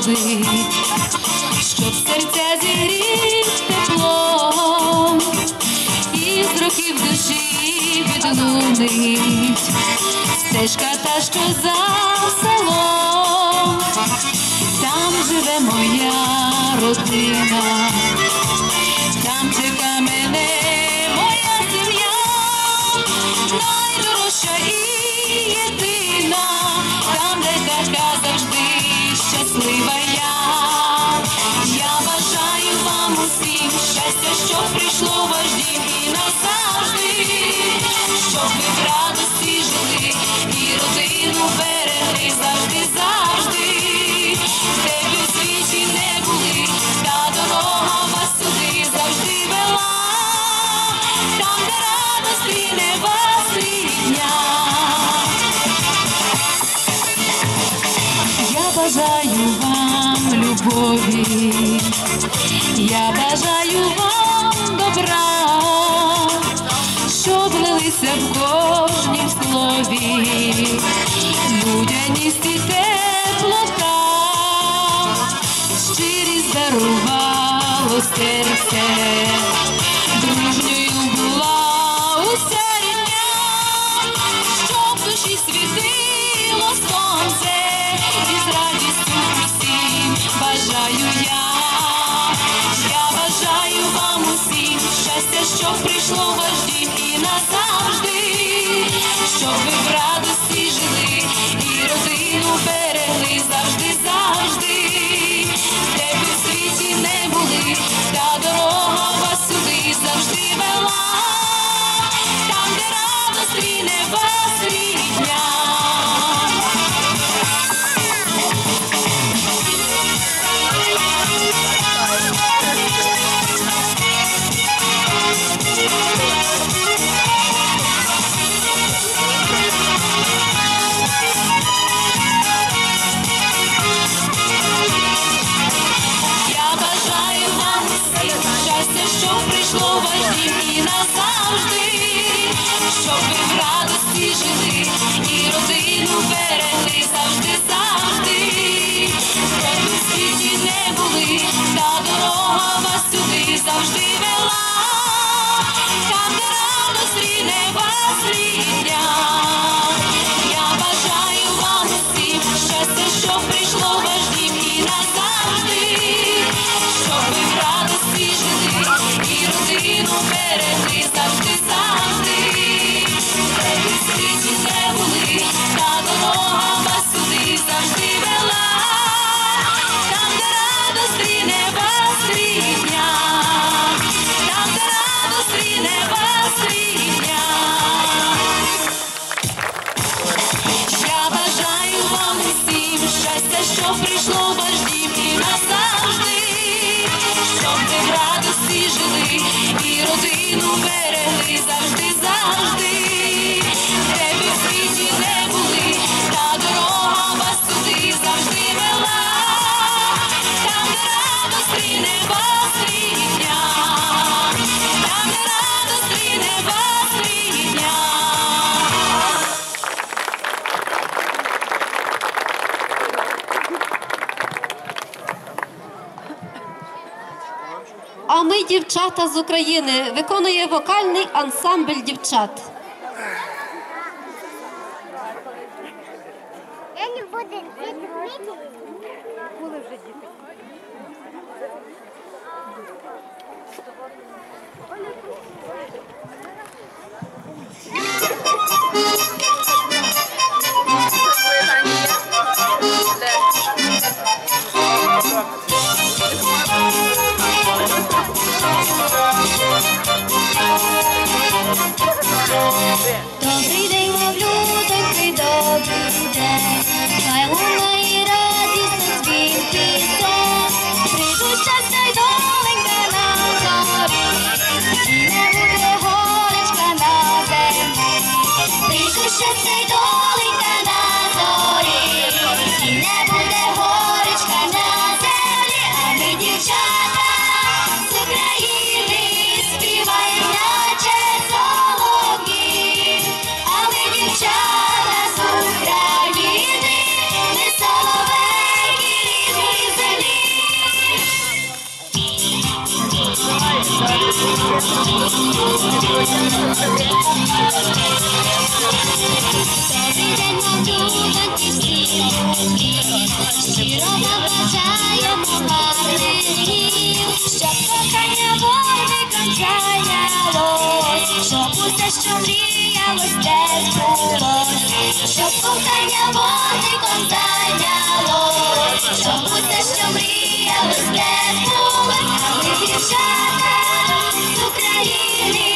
приходить, щоб серця зігріть теплом, і з років душі відлунить стежка та, що за селом. Там живе моя родина, там чека мене моя сім'я, найдорожча і єдина, там, де така завжди щаслива я. Я бажаю вам усім щастя, щоб прийшло ваш дім і назавжди, щоб ви в радості жили і родину берегли завжди, де б у світі не були, та дорога вас сюди завжди вела, там, де радості не вас рідня. Я бажаю вам любові, я бажаю вам добра, щоб лилися в кожнім слові людяність і теплота, щирість дарувало серце, дружньою була уся рідня, щоб в душі світило сонце, і з радістю усім бажаю я. Я бажаю вам усім щастя, щоб прийшло ваш дім і назавжди, щоб ви в радості жили і родину берегли завжди, де б у світі не були, та дорога вас сюди завжди вела, там, де радості не вас рідня. Щоб прийшло ваш дім і назавжди, щоб ви в радості жили і родину берегли завжди, де б у світі не були, та дорога вас сюди завжди вела, там, де радості не вас рідня. Я бажаю вам усім щастя, щоб прийшло ваш дім і назавжди, щоб ви в радості жили і родину берегли завжди, де б у світі не були, та дорога вас сюди завжди вела, там, де радості не вас рідня, там, де радості не вас рідня. Я бажаю вам усім щастя, щоб прийшло ваш дім і назавжди, щоб ви в радості жили і родину берегли завжди, де б у світі не були, та дорога вас сюди завжди вела, там, де радості не вас рідня, там, де радості не вас рідня. А ми, дівчата з України, виконує вокальний ансамбль дівчат. Я не буду діти вміти. Були вже діти. Добрий день, мовлюдоньки, добрий день, хай лунає радісно дзвін пісень, прийду щастя й доленька на зорі, і не буде горечка на землі. Прийду щастя й доленька на зорі, і не буде горечка на землі, а ми, дівчата з України, співаємо, наче солов'ї. Добрий день, малюнки всі любі, щиро вам бажаємо гарних днів, щоб кохання вогником зайнялось, щоб усе, що мріялось, те збулось, щоб кохання вогником зайнялось, щоб усе, що мріялось, те збулось, а ми дівчата з України.